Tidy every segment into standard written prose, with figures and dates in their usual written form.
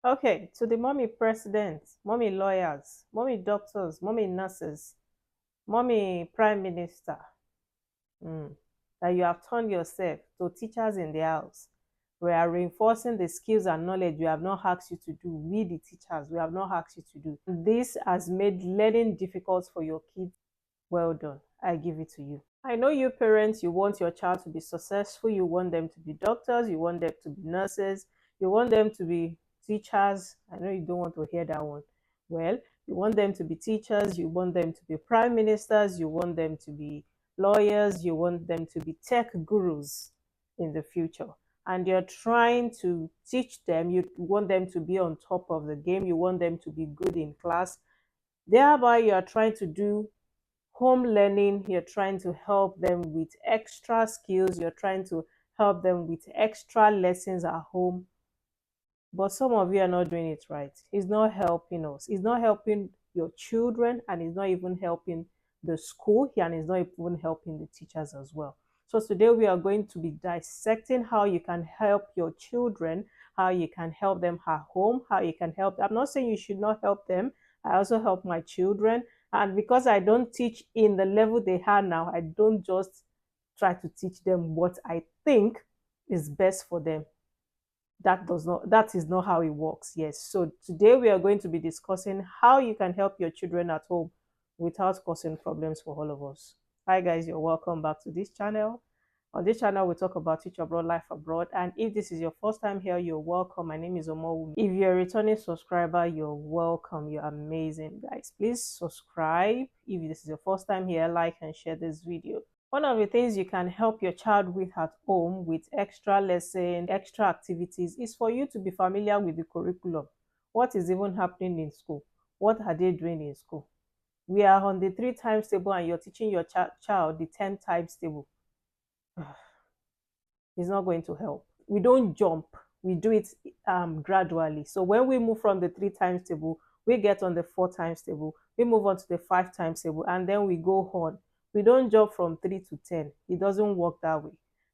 Okay, to the mommy presidents, mommy lawyers, mommy doctors, mommy nurses, mommy prime minister, mm, that you have turned yourself to teachers in the house. We are reinforcing the skills and knowledge we have not asked you to do. We, the teachers, we have not asked you to do. This has made learning difficult for your kids. Well done. I give it to you. I know you parents, you want your child to be successful. You want them to be doctors. You want them to be nurses. You want them to be teachers. I know you don't want to hear that one. Well, you want them to be teachers. You want them to be prime ministers. You want them to be lawyers. You want them to be tech gurus in the future. And you're trying to teach them. You want them to be on top of the game. You want them to be good in class. Thereby, you are trying to do home learning. You're trying to help them with extra skills. You're trying to help them with extra lessons at home. But some of you are not doing it right. It's not helping us. It's not helping your children, and it's not even helping the school, and it's not even helping the teachers as well. So today we are going to be dissecting how you can help your children, how you can help them at home, how you can help. I'm not saying you should not help them. I also help my children. And because I don't teach in the level they are now, I don't just try to teach them what I think is best for them. That is not how it works. Yes, so today we are going to be discussing how you can help your children at home without causing problems for all of us. Hi guys, you're welcome back to this channel. On this channel we talk about teach abroad, life abroad, and if this is your first time here, you're welcome. My name is Omo. If you're a returning subscriber, you're welcome. You're amazing, guys. Please subscribe. If this is your first time here, like and share this video. One of the things you can help your child with at home with extra lessons, extra activities, is for you to be familiar with the curriculum. What is even happening in school? What are they doing in school? We are on the 3 times table and you're teaching your child the 10 times table. It's not going to help. We don't jump. We do it gradually. So when we move from the 3 times table, we get on the 4 times table. We move on to the 5 times table, and then we go on. We don't jump from 3 to 10. It doesn't work that way.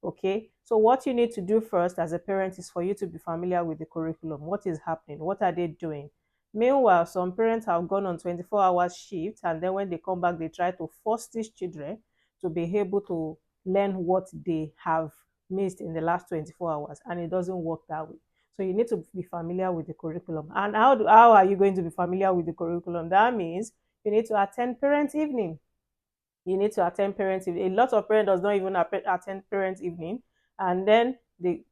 Okay, so what you need to do first as a parent is for you to be familiar with the curriculum. What is happening? What are they doing? Meanwhile, some parents have gone on 24-hour shift, and then when they come back, they try to force these children to be able to learn what they have missed in the last 24 hours, and it doesn't work that way. So you need to be familiar with the curriculum. And how are you going to be familiar with the curriculum? That means you need to attend parent evening. You need to attend parent evening. A lot of parents does not even attend parent evening, and then they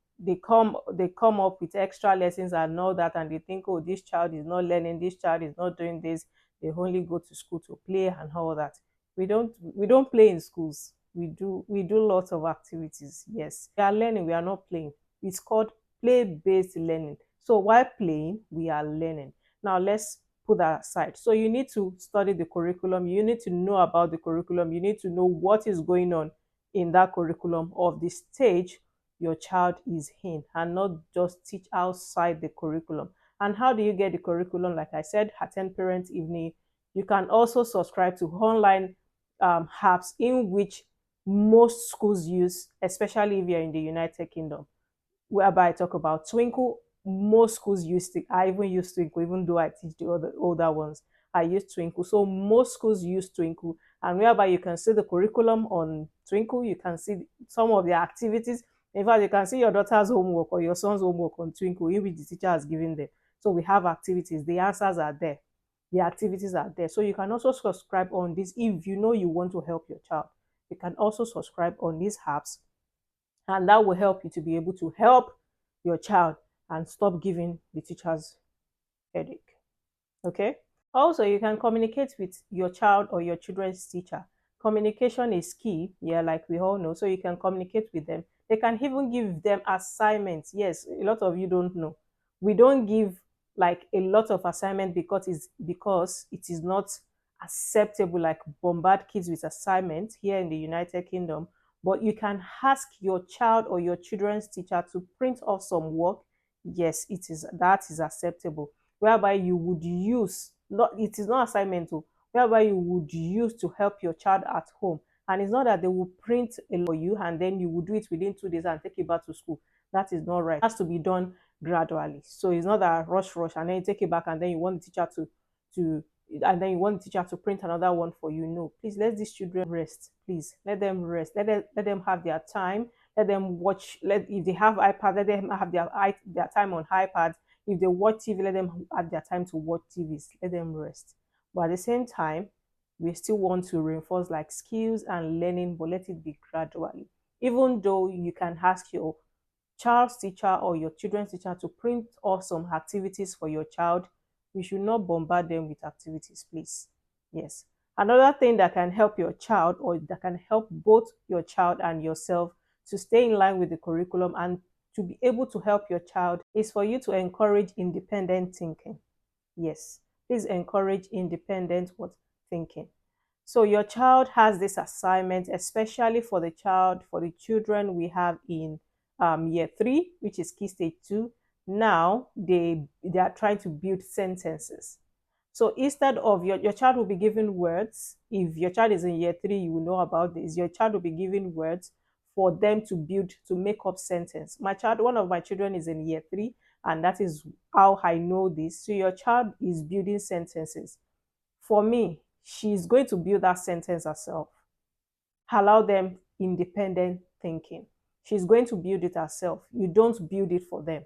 come up with extra lessons and all that, and they think, oh, this child is not learning, this child is not doing this. They only go to school to play and all that. We don't play in schools. We do lots of activities. Yes, we are learning, we are not playing. It's called play-based learning. So while playing, we are learning. Now let's put that aside. So you need to study the curriculum. You need to know about the curriculum. You need to know what is going on in that curriculum of the stage your child is in, and not just teach outside the curriculum. And how do you get the curriculum? Like I said, attend parent evening. You can also subscribe to online apps in which most schools use, especially if you're in the United Kingdom, whereby I talk about Twinkle. Most schools use it. I even use Twinkle, even though I teach the other older ones. I use Twinkle. So most schools use Twinkle, and whereby you can see the curriculum on Twinkle, you can see some of the activities. In fact, you can see your daughter's homework or your son's homework on Twinkle, in which the teacher has given them. So we have activities. The answers are there. The activities are there. So you can also subscribe on this if you know you want to help your child. You can also subscribe on these apps, and that will help you to be able to help your child and stop giving the teachers headache. Okay, also you can communicate with your child or your children's teacher. Communication is key, yeah, like we all know. So you can communicate with them. They can even give them assignments. Yes, a lot of you don't know, we don't give like a lot of assignment because it is not acceptable, like bombard kids with assignments here in the United Kingdom. But you can ask your child or your children's teacher to print off some work. Yes, that is acceptable, whereby you would use, not, it is not assignment, whereby you would use to help your child at home. And it's not that they will print a for you and then you will do it within 2 days and take it back to school. That is not right. It has to be done gradually. So it's not that rush, and then you take it back, and then you want the teacher to and then you want the teacher to print another one for you. No, please let these children rest. Please let them rest. Let them have their time. Let them watch. If they have iPad, let them have their time on iPad. If they watch TV, let them have their time to watch TVs. Let them rest. But at the same time, we still want to reinforce like skills and learning, but let it be gradually. Even though you can ask your child's teacher or your children's teacher to print off some activities for your child, we should not bombard them with activities, please. Yes. Another thing that can help your child, or that can help both your child and yourself to stay in line with the curriculum and to be able to help your child, is for you to encourage independent thinking. Yes, please encourage independent what thinking. So your child has this assignment, especially for the children we have in year 3, which is key stage 2. Now they are trying to build sentences. So instead of your child will be given words. If your child is in year 3, you will know about this. Your child will be given words for them to build, to make up sentence. One of my children is in year 3, and that is how I know this. So your child is building sentences. For me, she's going to build that sentence herself. Allow them independent thinking. She's going to build it herself. You don't build it for them.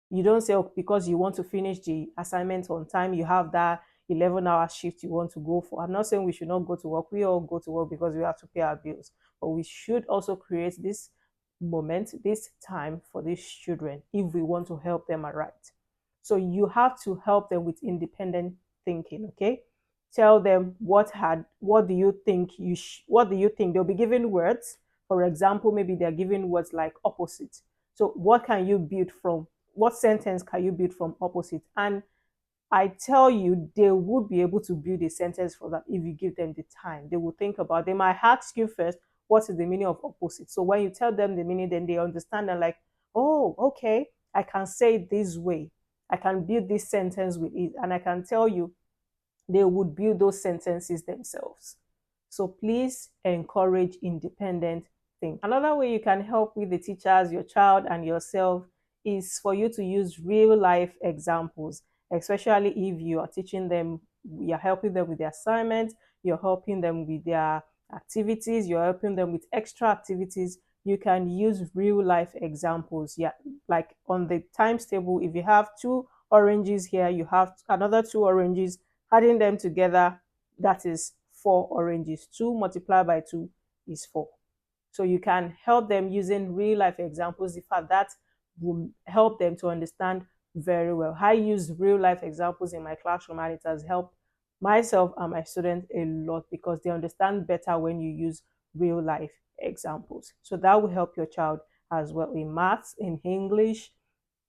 You don't say, oh, because you want to finish the assignment on time, you have that 11-hour shift you want to go for. I'm not saying we should not go to work. We all go to work because we have to pay our bills. But we should also create this moment, this time for these children if we want to help them aright. So you have to help them with independent thinking, okay? Tell them what do you think what do you think? They'll be given words. For example, maybe they're given words like opposite. So what can you build from, what sentence can you build from opposite? And I tell you, they would be able to build a sentence for that if you give them the time. They will think about, they might ask you first, what is the meaning of opposite? So when you tell them the meaning, then they understand and like, oh, okay, I can say it this way. I can build this sentence with it. And I can tell you, they would build those sentences themselves. So please encourage independent thinking. Another way you can help with the teachers, your child, and yourself is for you to use real life examples, especially if you are teaching them, you're helping them with their assignments, you're helping them with their activities, you're helping them with extra activities. You can use real life examples. Yeah, like on the times table, if you have 2 oranges here, you have another 2 oranges, adding them together, that is 4 oranges. 2 multiplied by 2 is 4. So you can help them using real life examples. In fact, that will help them to understand very well. I use real life examples in my classroom, and it has helped myself and my students a lot because they understand better when you use real life examples. So that will help your child as well in maths, in English.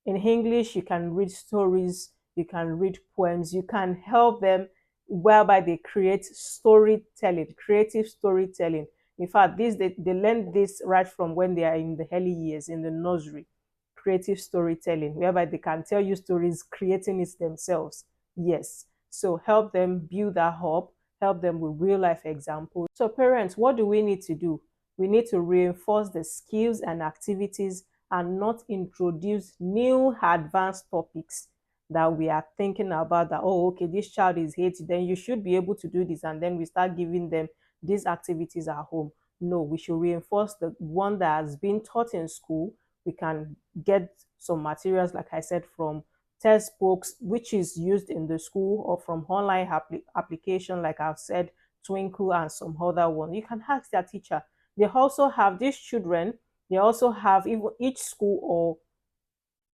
In English, you can read stories, you can read poems, you can help them whereby they create storytelling, creative storytelling. In fact, they learn this right from when they are in the early years, in the nursery. Creative storytelling, whereby they can tell you stories, creating it themselves. Yes. So help them build that up, help them with real life examples. So parents, what do we need to do? We need to reinforce the skills and activities and not introduce new advanced topics that we are thinking about, that, oh, okay, this child is 8, then you should be able to do this, and then we start giving them these activities at home. No, we should reinforce the one that has been taught in school. We can get some materials, like I said, from textbooks, which is used in the school, or from online application, like I've said, Twinkle and some other one. You can ask their teacher. They also have these children, they also have, even each school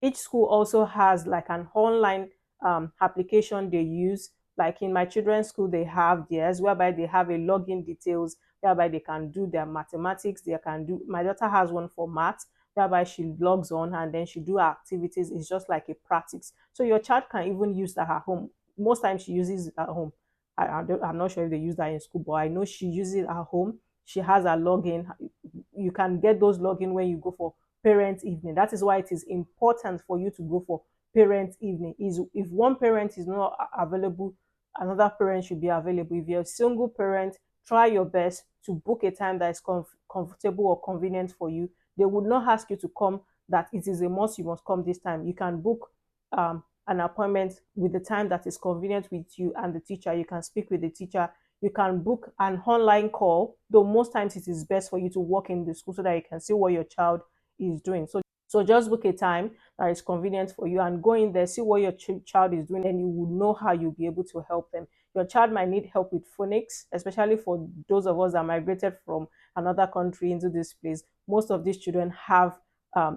also has like an online application they use. Like in my children's school, they have theirs, whereby they have a login details, whereby they can do their mathematics. They can do. My daughter has one for math, whereby she logs on and then she do her activities. It's just like a practice. So your child can even use that at home. Most times she uses it at home. I'm not sure if they use that in school, but I know she uses it at home. She has a login. You can get those login when you go for parent evening. That is why it is important for you to go for parent evening. Is if one parent is not available, another parent should be available. If you're a single parent, try your best to book a time that is comfortable or convenient for you. They would not ask you to come that it is a must, you must come this time. You can book an appointment with the time that is convenient with you and the teacher. You can speak with the teacher. You can book an online call, though most times it is best for you to work in the school so that you can see what your child is doing. So just book a time that is convenient for you and go in there, see what your child is doing, and you will know how you'll be able to help them. Your child might need help with phonics, especially for those of us that migrated from another country into this place. Most of these children have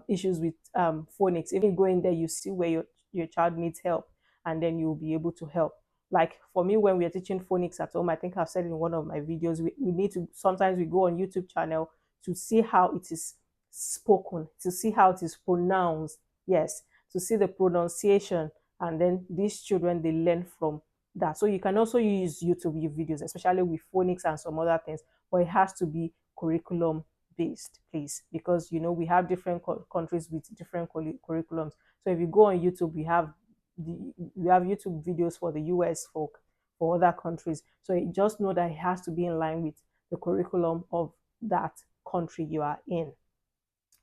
issues with phonics. Even go in there, you see where your child needs help, and then you'll be able to help. Like for me, when we are teaching phonics at home, I think I've said in one of my videos, we need to, sometimes we go on YouTube channel to see how it is spoken, to see how it is pronounced. Yes, to see the pronunciation, and then these children, they learn from that. So you can also use YouTube videos, especially with phonics and some other things, but it has to be curriculum based, please, because we have different countries with different curriculums. So if you go on YouTube, we have YouTube videos for the US, for other countries. So you just know that it has to be in line with the curriculum of that country you are in.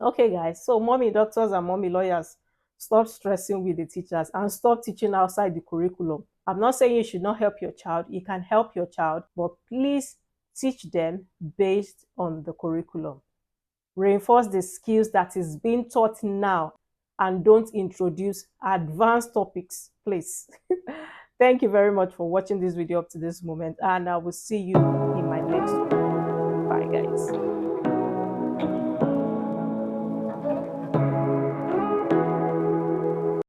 Okay, guys, so mommy doctors and mommy lawyers, stop stressing with the teachers and stop teaching outside the curriculum. I'm not saying you should not help your child. You can help your child, but please teach them based on the curriculum. Reinforce the skills that is being taught now, and don't introduce advanced topics, please. Thank you very much for watching this video up to this moment, and I will see you in my next one. Bye, guys.